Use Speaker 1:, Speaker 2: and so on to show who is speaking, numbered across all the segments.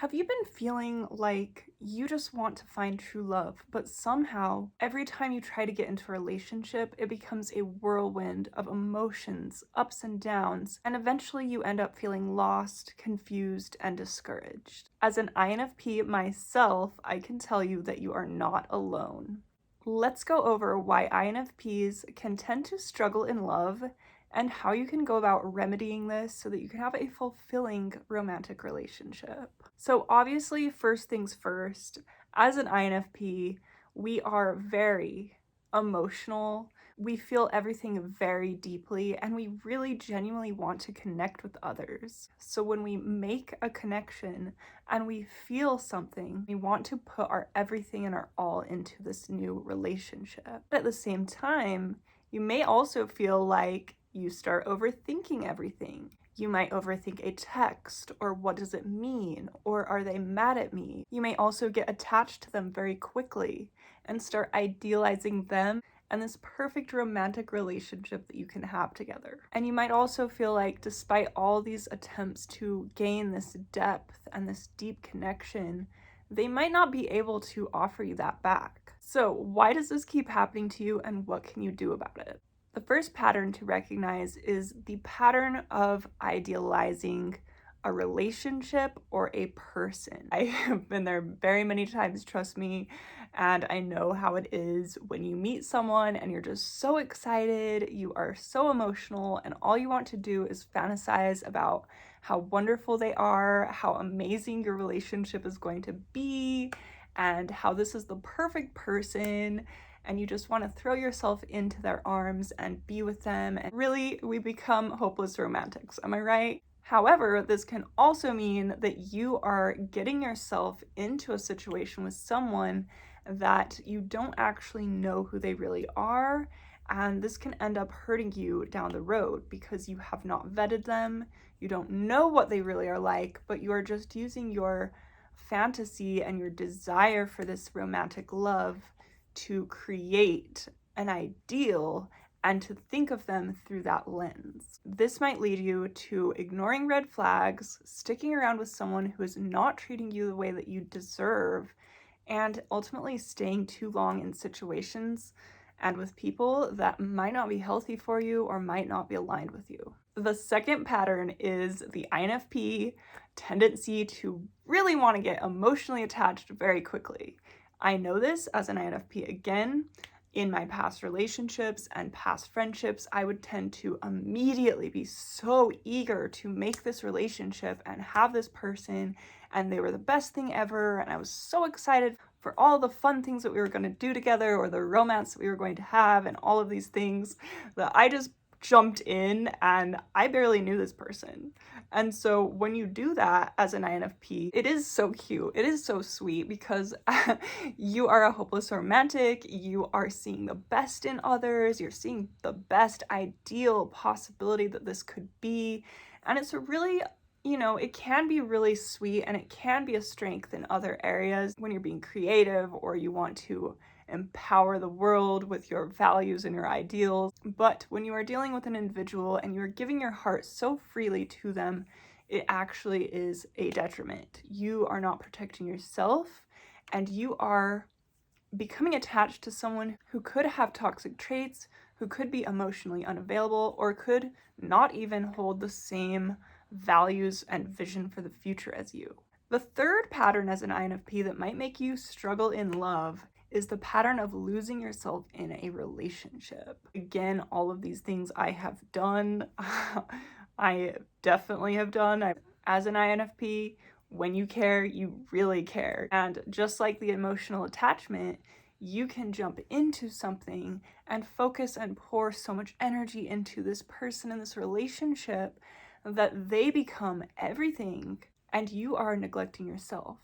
Speaker 1: Have you been feeling like you just want to find true love, but somehow every time you try to get into a relationship, it becomes a whirlwind of emotions, ups and downs, and eventually you end up feeling lost, confused, and discouraged? As an INFP myself, I can tell you that you are not alone. Let's go over why INFPs can tend to struggle in love and how you can go about remedying this so that you can have a fulfilling romantic relationship. So, obviously, first things first, as an INFP, we are very emotional. We feel everything very deeply, and we really genuinely want to connect with others. So, when we make a connection and we feel something, we want to put our everything and our all into this new relationship. But at the same time, you may also feel like you start overthinking everything. You might overthink a text, or what does it mean, or are they mad at me? You may also get attached to them very quickly and start idealizing them and this perfect romantic relationship that you can have together. And you might also feel like, despite all these attempts to gain this depth and this deep connection, they might not be able to offer you that back. So, why does this keep happening to you, and what can you do about it? The first pattern to recognize is the pattern of idealizing a relationship or a person. I have been there very many times, trust me, and I know how it is when you meet someone and you're just so excited, you are so emotional, and all you want to do is fantasize about how wonderful they are, how amazing your relationship is going to be, and how this is the perfect person, and you just want to throw yourself into their arms and be with them, and really, we become hopeless romantics, am I right? However, this can also mean that you are getting yourself into a situation with someone that you don't actually know who they really are, and this can end up hurting you down the road because you have not vetted them, you don't know what they really are like, but you are just using your fantasy and your desire for this romantic love to create an ideal and to think of them through that lens. This might lead you to ignoring red flags, sticking around with someone who is not treating you the way that you deserve, and ultimately staying too long in situations and with people that might not be healthy for you or might not be aligned with you. The second pattern is the INFP tendency to really want to get emotionally attached very quickly. I know this as an INFP again. In my past relationships and past friendships, I would tend to immediately be so eager to make this relationship and have this person, and they were the best thing ever, and I was so excited for all the fun things that we were going to do together, or the romance that we were going to have, and all of these things that I just jumped in, and I barely knew this person. And so when you do that as an INFP, it is so cute. It is so sweet because you are a hopeless romantic. You are seeing the best in others. You're seeing the best ideal possibility that this could be. And it's a really, it can be really sweet, and it can be a strength in other areas when you're being creative or you want to empower the world with your values and your ideals. But when you are dealing with an individual and you're giving your heart so freely to them, it actually is a detriment. You are not protecting yourself, and you are becoming attached to someone who could have toxic traits, who could be emotionally unavailable, or could not even hold the same values and vision for the future as you. The third pattern as an INFP that might make you struggle in love is the pattern of losing yourself in a relationship. Again, all of these things I have done. I definitely have done. As an INFP, when you care, you really care. And just like the emotional attachment, you can jump into something and focus and pour so much energy into this person in this relationship that they become everything, and you are neglecting yourself.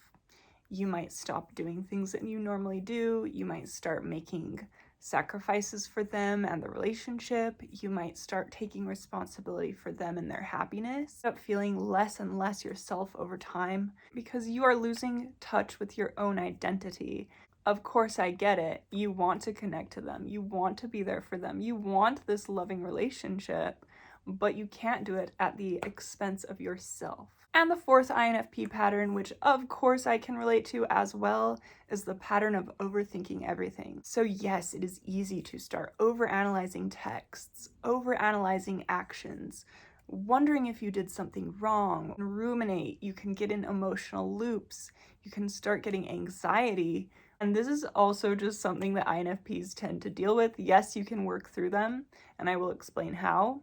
Speaker 1: You might stop doing things that you normally do. You might start making sacrifices for them and the relationship. You might start taking responsibility for them and their happiness. Start feeling less and less yourself over time because you are losing touch with your own identity. Of course, I get it. You want to connect to them. You want to be there for them. You want this loving relationship, but you can't do it at the expense of yourself. And the fourth INFP pattern, which of course I can relate to as well, is the pattern of overthinking everything. So yes, it is easy to start overanalyzing texts, overanalyzing actions, wondering if you did something wrong, ruminate, you can get in emotional loops, you can start getting anxiety. And this is also just something that INFPs tend to deal with. Yes, you can work through them, and I will explain how,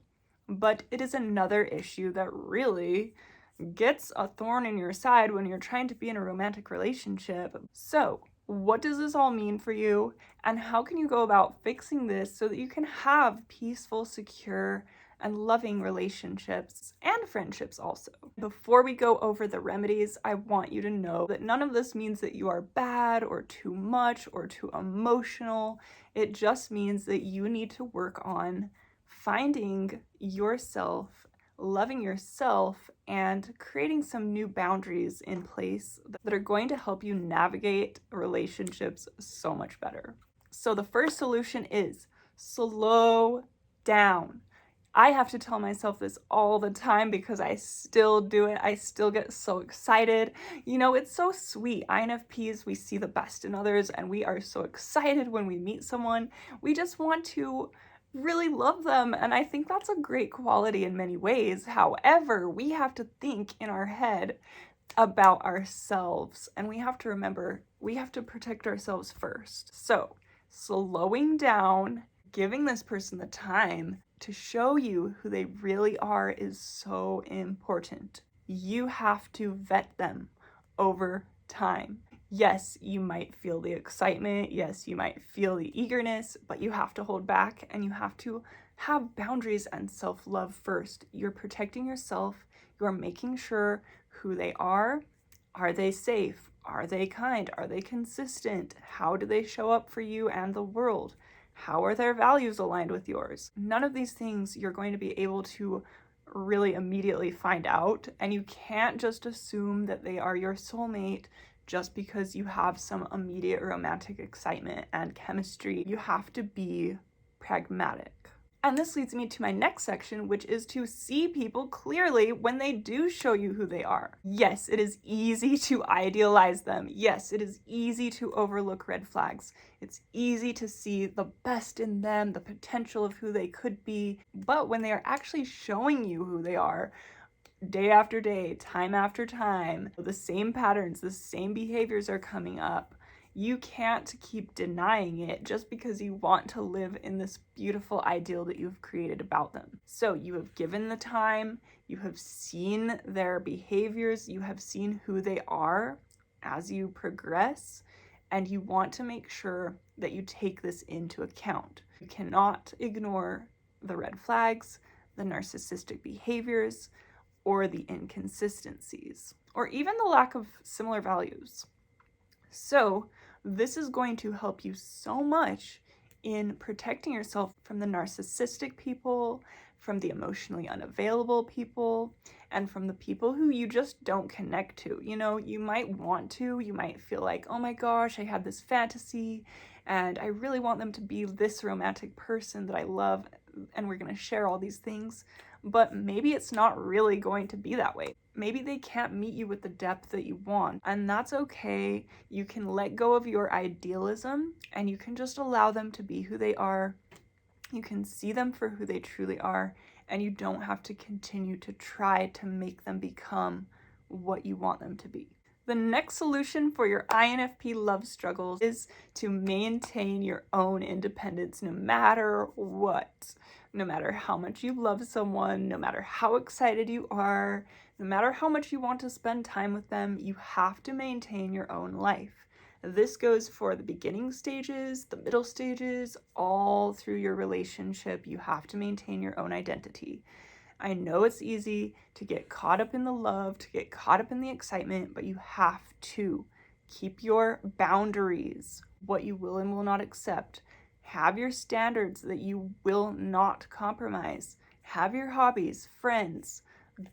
Speaker 1: but it is another issue that really gets a thorn in your side when you're trying to be in a romantic relationship. So, what does this all mean for you? And how can you go about fixing this so that you can have peaceful, secure, and loving relationships and friendships also? Before we go over the remedies, I want you to know that none of this means that you are bad or too much or too emotional. It just means that you need to work on finding yourself, loving yourself, and creating some new boundaries in place that are going to help you navigate relationships so much better. So the first solution is slow down. I have to tell myself this all the time because I still do it. I still get so excited. You know, it's so sweet. INFPs, we see the best in others and we are so excited when we meet someone. We just want to really love them, and I think that's a great quality in many ways. However, we have to think in our head about ourselves, and we have to remember we have to protect ourselves first. So, slowing down, giving this person the time to show you who they really are is so important. You have to vet them over time. Yes, you might feel the excitement. Yes, you might feel the eagerness, but you have to hold back and you have to have boundaries and self-love first. You're protecting yourself. You're making sure who they are. Are they safe? Are they kind? Are they consistent? How do they show up for you and the world? How are their values aligned with yours? None of these things you're going to be able to really immediately find out, and you can't just assume that they are your soulmate just because you have some immediate romantic excitement and chemistry. You have to be pragmatic. And this leads me to my next section, which is to see people clearly when they do show you who they are. Yes, it is easy to idealize them. Yes, it is easy to overlook red flags. It's easy to see the best in them, the potential of who they could be. But when they are actually showing you who they are, day after day, time after time, the same patterns, the same behaviors are coming up, you can't keep denying it just because you want to live in this beautiful ideal that you've created about them. So you have given the time, you have seen their behaviors, you have seen who they are as you progress, and you want to make sure that you take this into account. You cannot ignore the red flags, the narcissistic behaviors, or the inconsistencies, or even the lack of similar values. So this is going to help you so much in protecting yourself from the narcissistic people, from the emotionally unavailable people, and from the people who you just don't connect to. You know, you might want to, you might feel like, oh my gosh, I had this fantasy and I really want them to be this romantic person that I love and we're going to share all these things. But maybe it's not really going to be that way. Maybe they can't meet you with the depth that you want, and that's okay. You can let go of your idealism and you can just allow them to be who they are. You can see them for who they truly are, and you don't have to continue to try to make them become what you want them to be. The next solution for your INFP love struggles is to maintain your own independence no matter what. No matter how much you love someone, no matter how excited you are, no matter how much you want to spend time with them, you have to maintain your own life. This goes for the beginning stages, the middle stages, all through your relationship. You have to maintain your own identity. I know it's easy to get caught up in the love, to get caught up in the excitement, but you have to keep your boundaries, what you will and will not accept. Have your standards that you will not compromise. Have your hobbies, friends,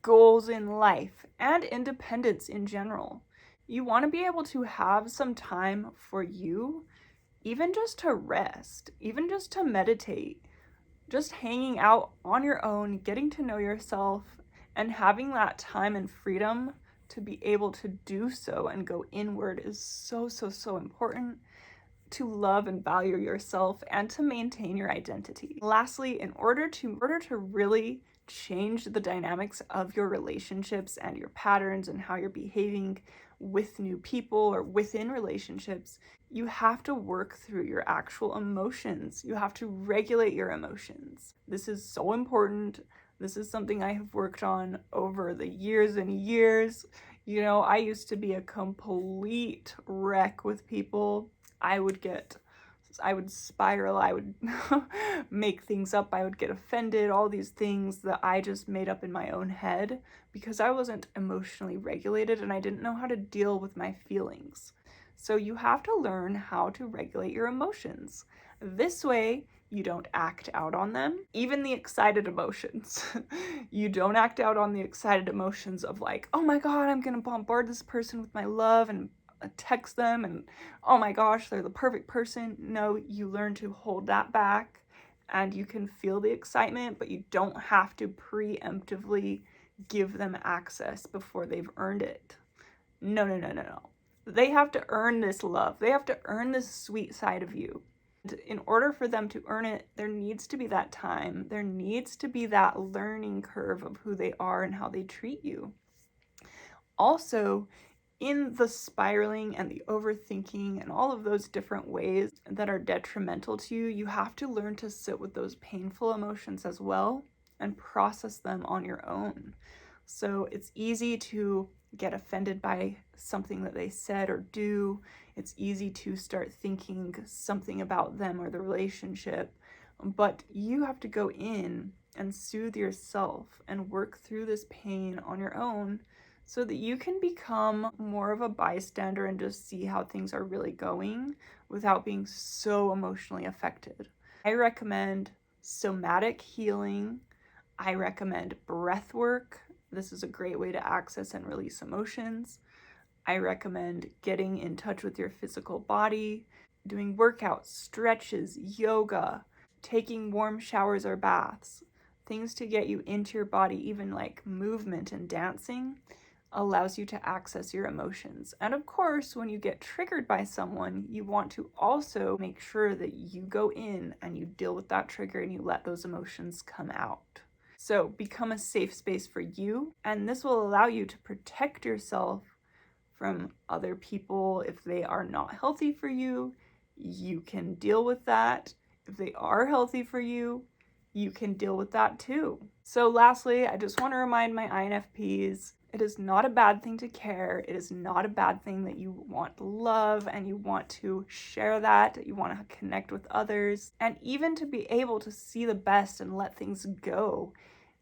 Speaker 1: goals in life, and independence in general. You want to be able to have some time for you, even just to rest, even just to meditate, just hanging out on your own, getting to know yourself, And having that time and freedom to be able to do so and go inward is so, so, so important to love and value yourself and to maintain your identity. Lastly, in order to really change the dynamics of your relationships and your patterns and how you're behaving with new people or within relationships, you have to work through your actual emotions. You have to regulate your emotions. This is so important. This is something I have worked on over the years and years. You know, I used to be a complete wreck with people. I would spiral, I would make things up, I would get offended, all these things that I just made up in my own head because I wasn't emotionally regulated and I didn't know how to deal with my feelings. So you have to learn how to regulate your emotions. This way, you don't act out on them, even the excited emotions. You don't act out on the excited emotions of like, oh my God, I'm gonna bombard this person with my love and text them and oh my gosh, they're the perfect person. No, you learn to hold that back and you can feel the excitement, but you don't have to preemptively give them access before they've earned it. No, no, no, no, no. They have to earn this love. They have to earn this sweet side of you. And in order for them to earn it, there needs to be that time. There needs to be that learning curve of who they are and how they treat you. Also, in the spiraling and the overthinking and all of those different ways that are detrimental to you, you have to learn to sit with those painful emotions as well and process them on your own. So it's easy to get offended by something that they said or do. It's easy to start thinking something about them or the relationship, but you have to go in and soothe yourself and work through this pain on your own so that you can become more of a bystander and just see how things are really going without being so emotionally affected. I recommend somatic healing. I recommend breath work. This is a great way to access and release emotions. I recommend getting in touch with your physical body, doing workouts, stretches, yoga, taking warm showers or baths, things to get you into your body, even like movement and dancing allows you to access your emotions. And of course, when you get triggered by someone, you want to also make sure that you go in and you deal with that trigger and you let those emotions come out. So become a safe space for you, and this will allow you to protect yourself from other people. If they are not healthy for you, you can deal with that. If they are healthy for you, you can deal with that too. So lastly, I just want to remind my INFPs, it is not a bad thing to care. It is not a bad thing that you want love and you want to share that, you want to connect with others, and even to be able to see the best and let things go.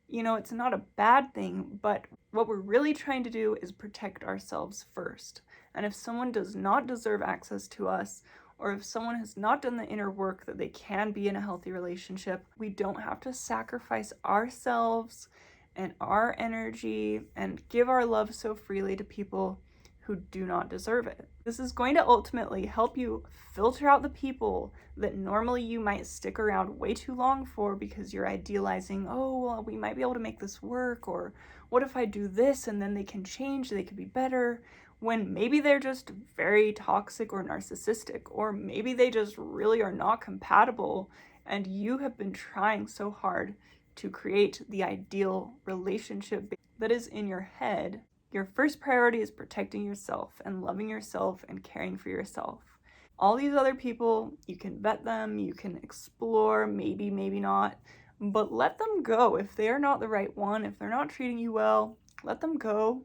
Speaker 1: You know, it's not a bad thing, but what we're really trying to do is protect ourselves first. And if someone does not deserve access to us, or if someone has not done the inner work that they can be in a healthy relationship, we don't have to sacrifice ourselves and our energy and give our love so freely to people who do not deserve it. This is going to ultimately help you filter out the people that normally you might stick around way too long for because you're idealizing, oh, well, we might be able to make this work, or what if I do this and then they can change, they could be better, when maybe they're just very toxic or narcissistic, or maybe they just really are not compatible and you have been trying so hard to create the ideal relationship that is in your head. Your first priority is protecting yourself and loving yourself and caring for yourself. All these other people, you can vet them, you can explore, maybe, maybe not, but let them go. If they are not the right one, if they're not treating you well, let them go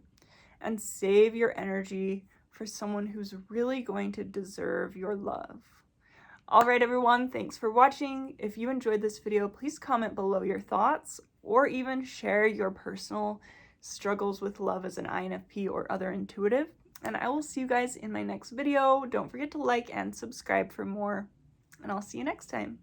Speaker 1: and save your energy for someone who's really going to deserve your love. All right, everyone, thanks for watching. If you enjoyed this video, please comment below your thoughts or even share your personal struggles with love as an INFP or other intuitive. And I will see you guys in my next video. Don't forget to like and subscribe for more, and I'll see you next time.